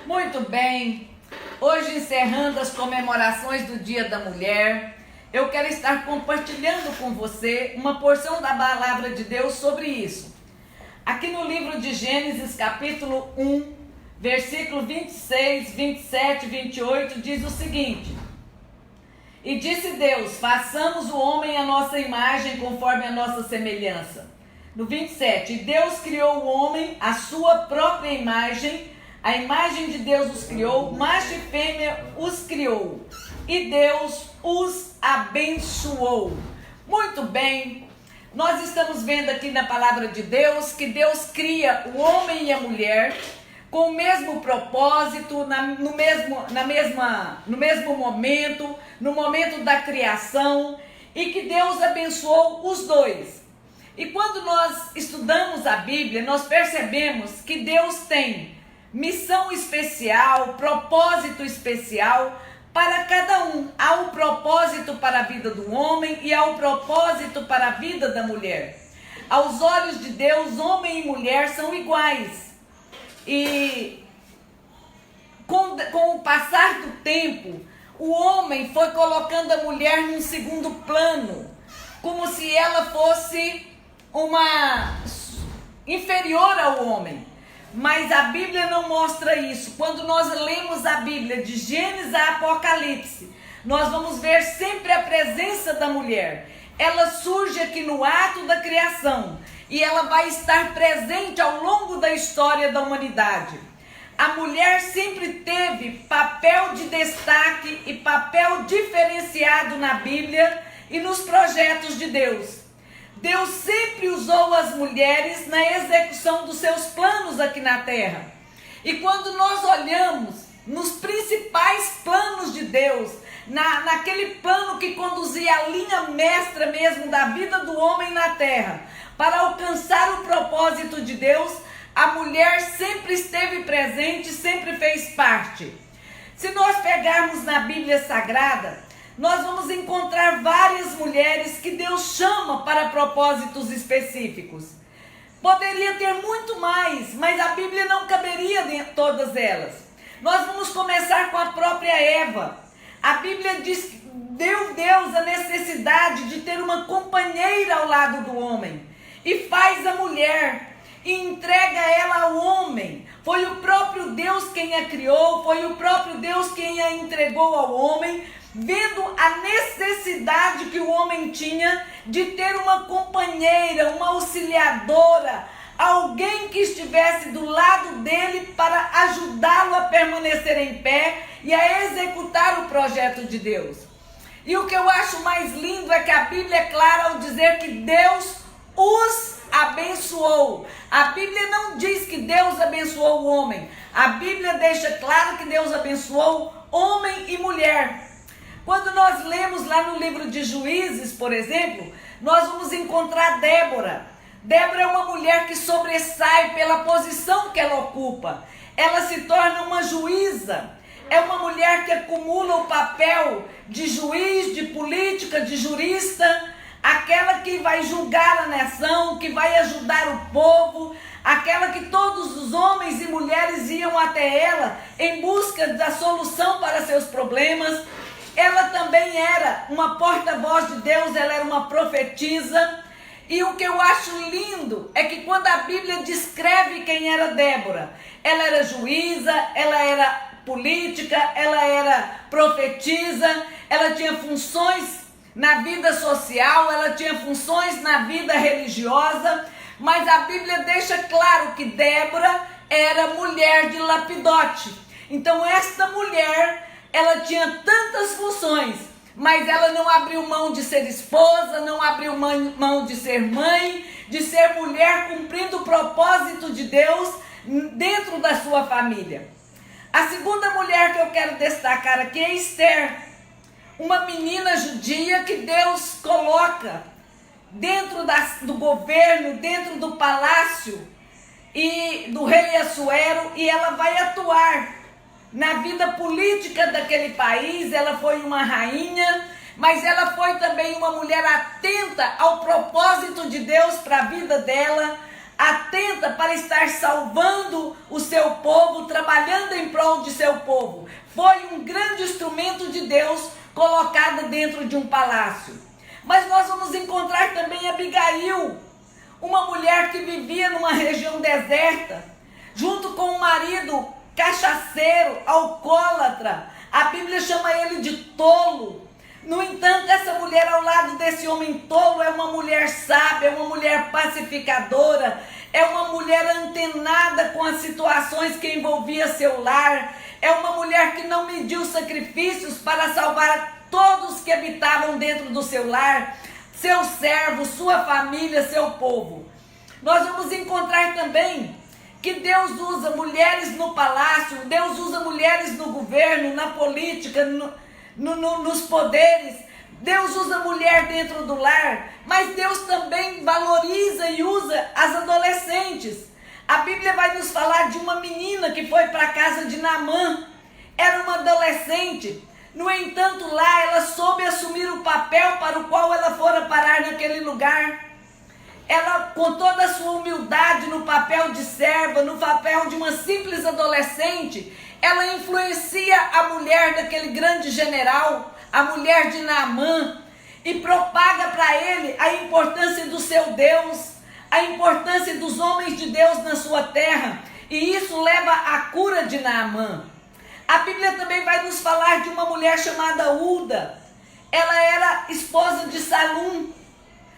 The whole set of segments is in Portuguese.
Muito bem, hoje encerrando as comemorações do Dia da Mulher, eu quero estar compartilhando com você uma porção da palavra de Deus sobre isso. Aqui no livro de Gênesis, capítulo 1, versículo 26, 27 e 28, diz o seguinte: E disse Deus, façamos o homem à nossa imagem, conforme a nossa semelhança. No 27, e Deus criou o homem à sua própria imagem, a imagem de Deus os criou, macho e fêmea os criou, e Deus os abençoou. Muito bem, nós estamos vendo aqui na palavra de Deus que Deus cria o homem e a mulher com o mesmo propósito, no mesmo momento, no momento da criação, e que Deus abençoou os dois. E quando nós estudamos a Bíblia, nós percebemos que Deus tem missão especial, propósito especial para cada um. Há um propósito para a vida do homem e há um propósito para a vida da mulher. Aos olhos de Deus, homem e mulher são iguais. E com o passar do tempo, o homem foi colocando a mulher num segundo plano, como se ela fosse uma inferior ao homem. Mas a Bíblia não mostra isso. Quando nós lemos a Bíblia de Gênesis a Apocalipse, nós vamos ver sempre a presença da mulher. Ela surge aqui no ato da criação e ela vai estar presente ao longo da história da humanidade. A mulher sempre teve papel de destaque e papel diferenciado na Bíblia e nos projetos de Deus. Deus sempre usou as mulheres na execução dos seus planos aqui na terra. E quando nós olhamos nos principais planos de Deus, naquele plano que conduzia a linha mestra mesmo da vida do homem na terra, para alcançar o propósito de Deus, a mulher sempre esteve presente, sempre fez parte. Se nós pegarmos na Bíblia Sagrada, nós vamos encontrar várias mulheres que Deus chama para propósitos específicos. Poderia ter muito mais, mas a Bíblia não caberia em todas elas. Nós vamos começar com a própria Eva. A Bíblia diz que deu Deus a necessidade de ter uma companheira ao lado do homem. E faz a mulher e entrega ela ao homem. Foi o próprio Deus quem a criou, foi o próprio Deus quem a entregou ao homem, vendo a necessidade que o homem tinha de ter uma companheira, uma auxiliadora, alguém que estivesse do lado dele para ajudá-lo a permanecer em pé e a executar o projeto de Deus. E o que eu acho mais lindo é que a Bíblia é clara ao dizer que Deus os abençoou. A Bíblia não diz que Deus abençoou o homem. A Bíblia deixa claro que Deus abençoou homem e mulher. Quando nós lemos lá no livro de Juízes, por exemplo, nós vamos encontrar Débora. Débora é uma mulher que sobressai pela posição que ela ocupa. Ela se torna uma juíza. É uma mulher que acumula o papel de juiz, de política, de jurista, aquela que vai julgar a nação, que vai ajudar o povo, aquela que todos os homens e mulheres iam até ela em busca da solução para seus problemas. Ela também era uma porta-voz de Deus, ela era uma profetisa. E o que eu acho lindo é que quando a Bíblia descreve quem era Débora, ela era juíza, ela era política, ela era profetisa, ela tinha funções na vida social, ela tinha funções na vida religiosa, mas a Bíblia deixa claro que Débora era mulher de Lapidote. Então esta mulher, ela tinha tantas funções, mas ela não abriu mão de ser esposa, não abriu mão de ser mãe, de ser mulher cumprindo o propósito de Deus dentro da sua família. A segunda mulher que eu quero destacar aqui é Esther, uma menina judia que Deus coloca dentro do governo, dentro do palácio e do rei Assuero, e ela vai atuar na vida política daquele país. Ela foi uma rainha, mas ela foi também uma mulher atenta ao propósito de Deus para a vida dela, atenta para estar salvando o seu povo, trabalhando em prol prol de seu povo. Foi um grande instrumento de Deus colocada dentro de um palácio. Mas nós vamos encontrar também Abigail, uma mulher que vivia numa região deserta, junto com um marido cachaceiro, alcoólatra. A Bíblia chama ele de tolo. No entanto, essa mulher ao lado desse homem tolo é uma mulher sábia, é uma mulher pacificadora, é uma mulher antenada com as situações que envolvia seu lar, é uma mulher que não mediu sacrifícios para salvar todos que habitavam dentro do seu lar, seus servos, sua família, seu povo. Nós vamos encontrar também que Deus usa mulheres no palácio, Deus usa mulheres no governo, na política, nos poderes. Deus usa mulher dentro do lar, mas Deus também valoriza e usa as adolescentes. A Bíblia vai nos falar de uma menina que foi para a casa de Naamã. Era uma adolescente. No entanto, lá ela soube assumir o papel para o qual ela fora parar naquele lugar. Ela, com toda a sua humildade no papel de serva, no papel de uma simples adolescente, ela influencia a mulher daquele grande general, a mulher de Naamã, e propaga para ele a importância do seu Deus, a importância dos homens de Deus na sua terra, e isso leva à cura de Naamã. A Bíblia também vai nos falar de uma mulher chamada Uda. Ela era esposa de Salum,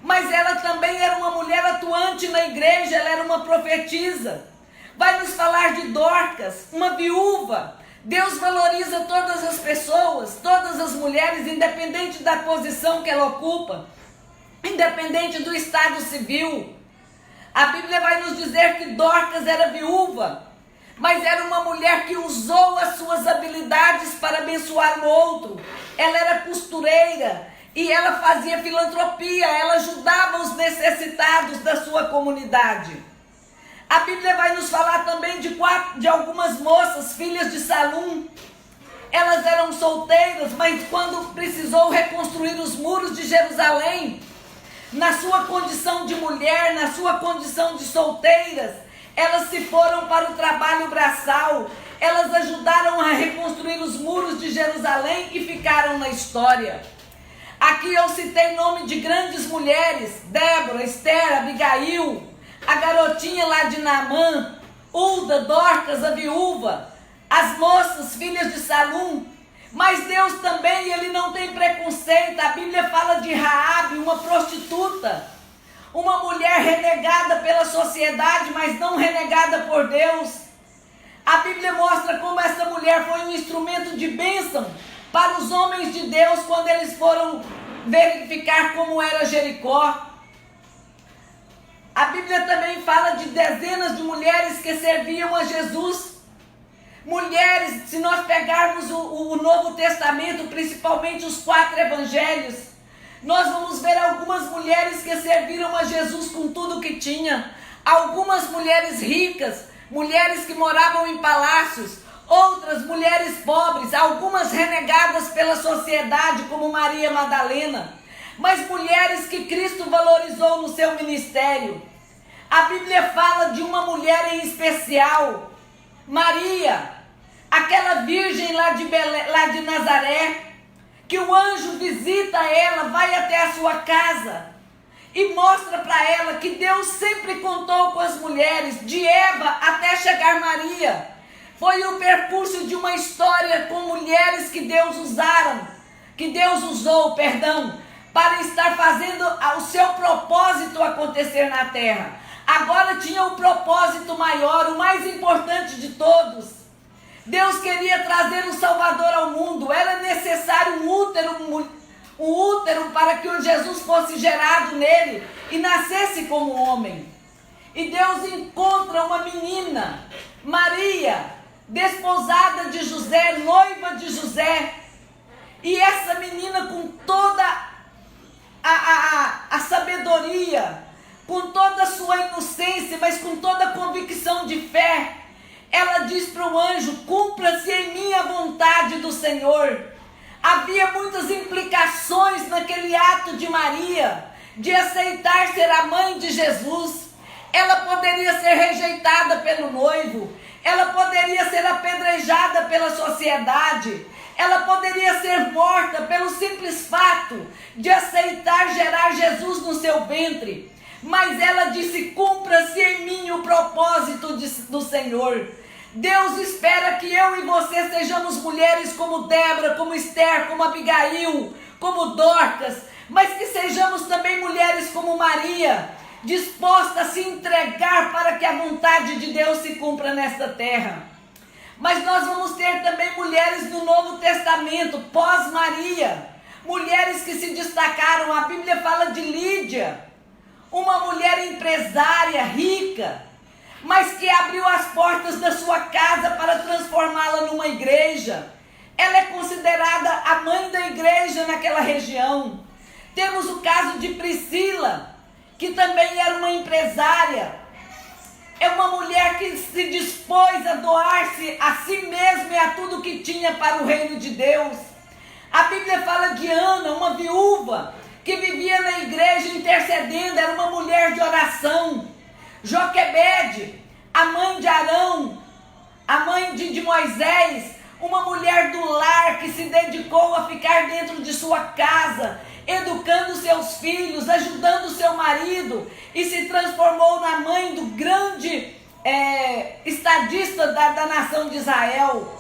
mas ela também era uma mulher atuante na igreja, ela era uma profetisa. Vai nos falar de Dorcas, uma viúva. Deus valoriza todas as pessoas, todas as mulheres, independente da posição que ela ocupa, independente do estado civil. A Bíblia vai nos dizer que Dorcas era viúva, mas era uma mulher que usou as suas habilidades para abençoar o outro. Ela era costureira e ela fazia filantropia, ela ajudava os necessitados da sua comunidade. A Bíblia vai nos falar também de algumas moças, filhas de Salum. Elas eram solteiras, mas quando precisou reconstruir os muros de Jerusalém, na sua condição de mulher, na sua condição de solteiras, elas se foram para o trabalho braçal. Elas ajudaram a reconstruir os muros de Jerusalém e ficaram na história. Aqui eu citei nome de grandes mulheres: Débora, Esther, Abigail, a garotinha lá de Naamã, Uda, Dorcas, a viúva, as moças, filhas de Salum. Mas Deus também, ele não tem preconceito. A Bíblia fala de Raabe, uma prostituta, uma mulher renegada pela sociedade, mas não renegada por Deus. A Bíblia mostra como essa mulher foi um instrumento de bênção para os homens de Deus quando eles foram verificar como era Jericó. A Bíblia também fala de dezenas de mulheres que serviam a Jesus. Mulheres, se nós pegarmos o Novo Testamento, principalmente os 4 evangelhos, nós vamos ver algumas mulheres que serviram a Jesus com tudo que tinha. Algumas mulheres ricas, mulheres que moravam em palácios, outras mulheres pobres, algumas renegadas pela sociedade, como Maria Madalena, mas mulheres que Cristo valorizou no seu ministério. A Bíblia fala de uma mulher em especial, Maria, aquela virgem lá de Nazaré, que o anjo visita ela, vai até a sua casa e mostra para ela que Deus sempre contou com as mulheres, de Eva até chegar Maria. Foi o percurso de uma história com mulheres que Deus usou, para estar fazendo o seu propósito acontecer na terra. Agora tinha um propósito maior, o mais importante de todos. Deus queria trazer um Salvador ao mundo. Era necessário um útero para que o Jesus fosse gerado nele e nascesse como homem. E Deus encontra uma menina, Maria, desposada de José, noiva de José. E essa menina, com toda a sabedoria, com toda a sua inocência, mas com toda a convicção de fé, ela diz para o anjo: cumpra-se em mim a vontade do Senhor. Havia muitas implicações naquele ato de Maria, de aceitar ser a mãe de Jesus. ela poderia ser rejeitada pelo noivo, ela poderia ser apedrejada pela sociedade, ela poderia ser morta pelo simples fato de aceitar gerar Jesus no seu ventre. Mas ela disse: cumpra-se em mim o propósito do Senhor. Deus espera que eu e você sejamos mulheres como Débora, como Esther, como Abigail, como Dorcas, mas que sejamos também mulheres como Maria, dispostas a se entregar para que a vontade de Deus se cumpra nesta terra. Mas nós vamos ter também mulheres do Novo Testamento, pós-Maria, mulheres que se destacaram. A Bíblia fala de Lídia, uma mulher empresária, rica, mas que abriu as portas da sua casa para transformá-la numa igreja. Ela é considerada a mãe da igreja naquela região. Temos o caso de Priscila, que também era uma empresária. É uma mulher que se dispôs a doar-se a si mesma e a tudo que tinha para o reino de Deus. A Bíblia fala de Ana, uma viúva, que vivia na igreja intercedendo, era uma mulher de oração. Joquebede, a mãe de Arão, a mãe de Moisés, uma mulher do lar que se dedicou a ficar dentro de sua casa, educando seus filhos, ajudando seu marido, e se transformou na mãe do grande estadista da nação de Israel.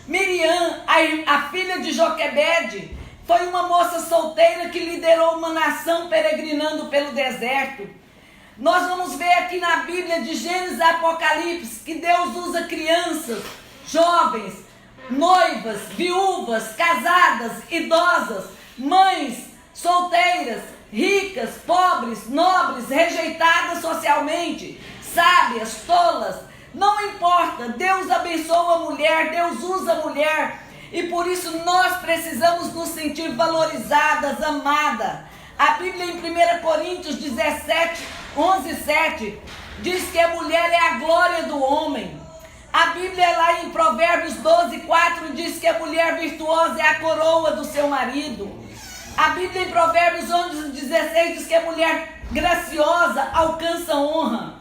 Miriam, a filha de Joquebede, foi uma moça solteira que liderou uma nação peregrinando pelo deserto. Nós vamos ver aqui na Bíblia, de Gênesis a Apocalipse, que Deus usa crianças, jovens, noivas, viúvas, casadas, idosas, mães, solteiras, ricas, pobres, nobres, rejeitadas socialmente, sábias, tolas. Não importa, Deus abençoa a mulher, Deus usa a mulher. E por isso nós precisamos nos sentir valorizadas, amadas. A Bíblia em 1 Coríntios 17, 11, 7, diz que a mulher é a glória do homem. A Bíblia lá em Provérbios 12, 4 diz que a mulher virtuosa é a coroa do seu marido. A Bíblia em Provérbios 11, 16 diz que a mulher graciosa alcança honra.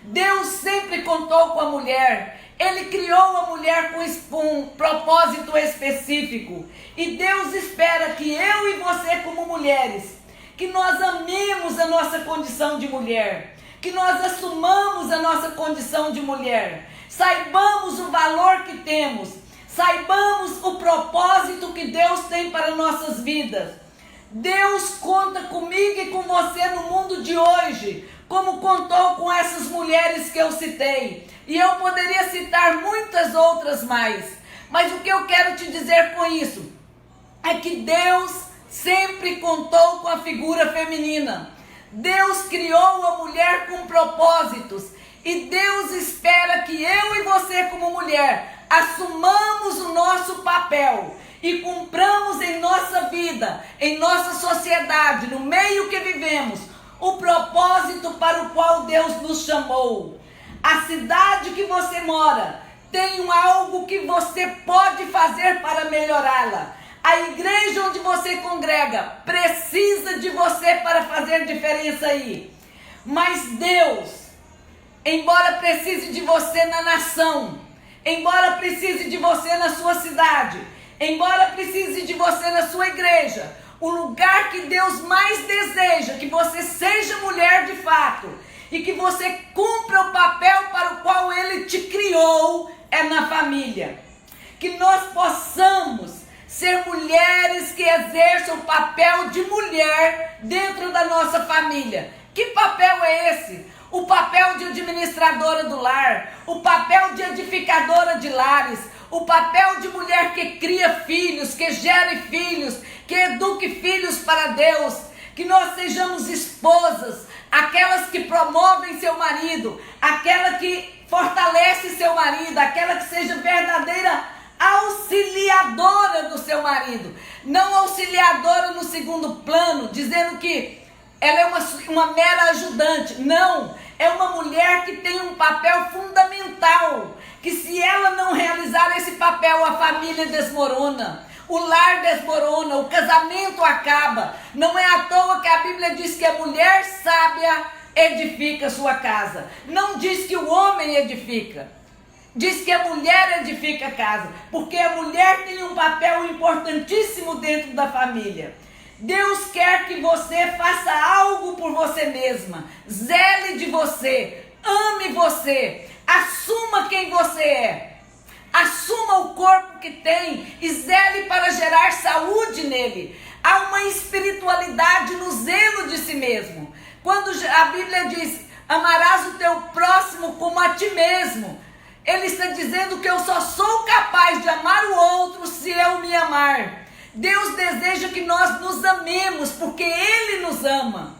Deus sempre contou com a mulher. Ele criou a mulher com um propósito específico. E Deus espera que eu e você, como mulheres, que nós amemos a nossa condição de mulher, que nós assumamos a nossa condição de mulher, saibamos o valor que temos, saibamos o propósito que Deus tem para nossas vidas. Deus conta comigo e com você no mundo de hoje, como contou com essas mulheres que eu citei. E eu poderia citar muitas outras mais. Mas o que eu quero te dizer com isso é que Deus sempre contou com a figura feminina. Deus criou a mulher com propósitos. E Deus espera que eu e você, como mulher, assumamos o nosso papel e cumpramos em nossa vida, em nossa sociedade, no meio que vivemos, o propósito para o qual Deus nos chamou. A cidade que você mora tem algo que você pode fazer para melhorá-la. A igreja onde você congrega precisa de você para fazer diferença aí. Mas Deus, embora precise de você na nação, embora precise de você na sua cidade, embora precise de você na sua igreja, o lugar que Deus mais deseja que você seja mulher de fato e que você cumpra o papel para o qual Ele te criou é na família. Que nós possamos ser mulheres que exerçam o papel de mulher dentro da nossa família. Que papel é esse? O papel de administradora do lar, o papel de edificadora de lares, o papel de mulher que cria filhos, que gere filhos, que eduque filhos para Deus. Que nós sejamos esposas, aquelas que promovem seu marido, aquela que fortalece seu marido, aquela que seja verdadeira auxiliadora do seu marido. Não auxiliadora no segundo plano, dizendo que ela é uma mera ajudante. Não, é uma mulher que tem um papel fundamental, que se ela não realizar esse papel, a família desmorona, o lar desmorona, o casamento acaba. Não é à toa que a Bíblia diz que a mulher sábia edifica a sua casa. Não diz que o homem edifica. Diz que a mulher edifica a casa. Porque a mulher tem um papel importantíssimo dentro da família. Deus quer que você faça algo por você mesma. Zele de você. Ame você. Assuma quem você é. Assuma o corpo que tem e zele para gerar saúde nele. Há uma espiritualidade no zelo de si mesmo. Quando a Bíblia diz, amarás o teu próximo como a ti mesmo, ele está dizendo que eu só sou capaz de amar o outro se eu me amar. Deus deseja que nós nos amemos, porque Ele nos ama.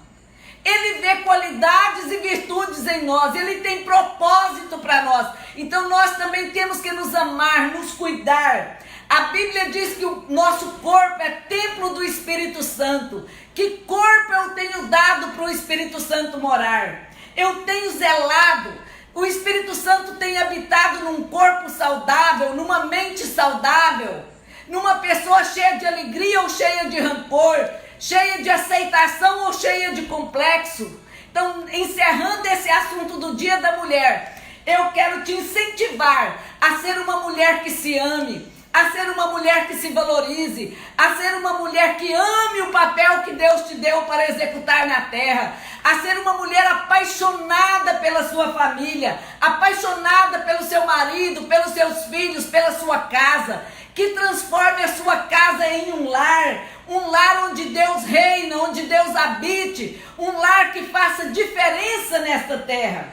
Ele vê qualidades e virtudes em nós, Ele tem propósito para nós. Então nós também temos que nos amar, nos cuidar. A Bíblia diz que o nosso corpo é templo do Espírito Santo. Que corpo eu tenho dado para o Espírito Santo morar? Eu tenho zelado. O Espírito Santo tem habitado num corpo saudável, numa mente saudável, numa pessoa cheia de alegria ou cheia de rancor, cheia de aceitação ou cheia de complexo. Então, encerrando esse assunto do Dia da Mulher, eu quero te incentivar a ser uma mulher que se ame, a ser uma mulher que se valorize, a ser uma mulher que ame o papel que Deus te deu para executar na terra, a ser uma mulher apaixonada pela sua família, apaixonada pelo seu marido, pelos seus filhos, pela sua casa, que transforme a sua casa em um lar onde Deus reina, onde Deus habite, um lar que faça diferença nesta terra.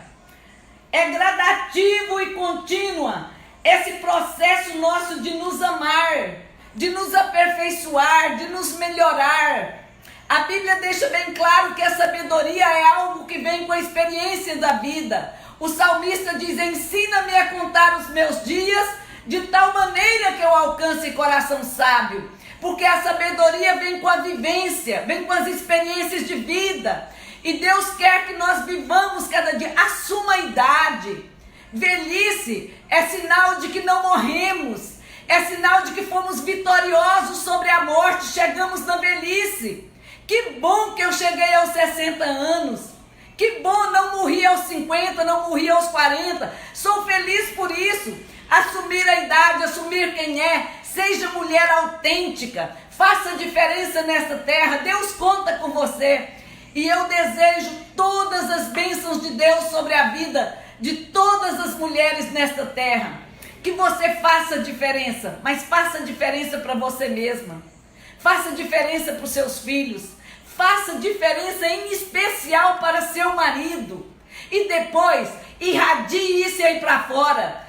É gradativo e contínua esse processo nosso de nos amar, de nos aperfeiçoar, de nos melhorar. A Bíblia deixa bem claro que a sabedoria é algo que vem com a experiência da vida. O salmista diz, ensina-me a contar os meus dias, de tal maneira que eu alcance coração sábio. Porque a sabedoria vem com a vivência, vem com as experiências de vida. E Deus quer que nós vivamos cada dia. Assuma a idade. Velhice é sinal de que não morremos. É sinal de que fomos vitoriosos sobre a morte. Chegamos na velhice. Que bom que eu cheguei aos 60 anos. Que bom, não morri aos 50, não morri aos 40. Sou feliz por isso. Assumir a idade, assumir quem é. Seja mulher autêntica. Faça diferença nessa terra. Deus conta com você. E eu desejo todas as bênçãos de Deus sobre a vida de todas as mulheres nesta terra. Que você faça diferença, mas faça diferença para você mesma. Faça diferença para os seus filhos. Faça diferença em especial para seu marido. E depois, irradie isso aí para fora.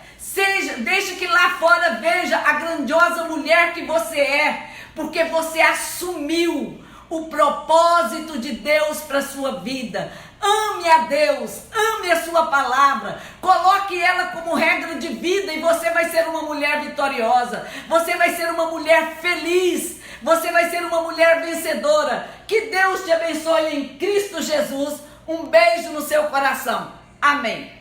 Deixe que lá fora veja a grandiosa mulher que você é. Porque você assumiu o propósito de Deus para a sua vida. Ame a Deus, ame a sua palavra, coloque ela como regra de vida e você vai ser uma mulher vitoriosa, você vai ser uma mulher feliz, você vai ser uma mulher vencedora. Que Deus te abençoe em Cristo Jesus. Um beijo no seu coração. Amém.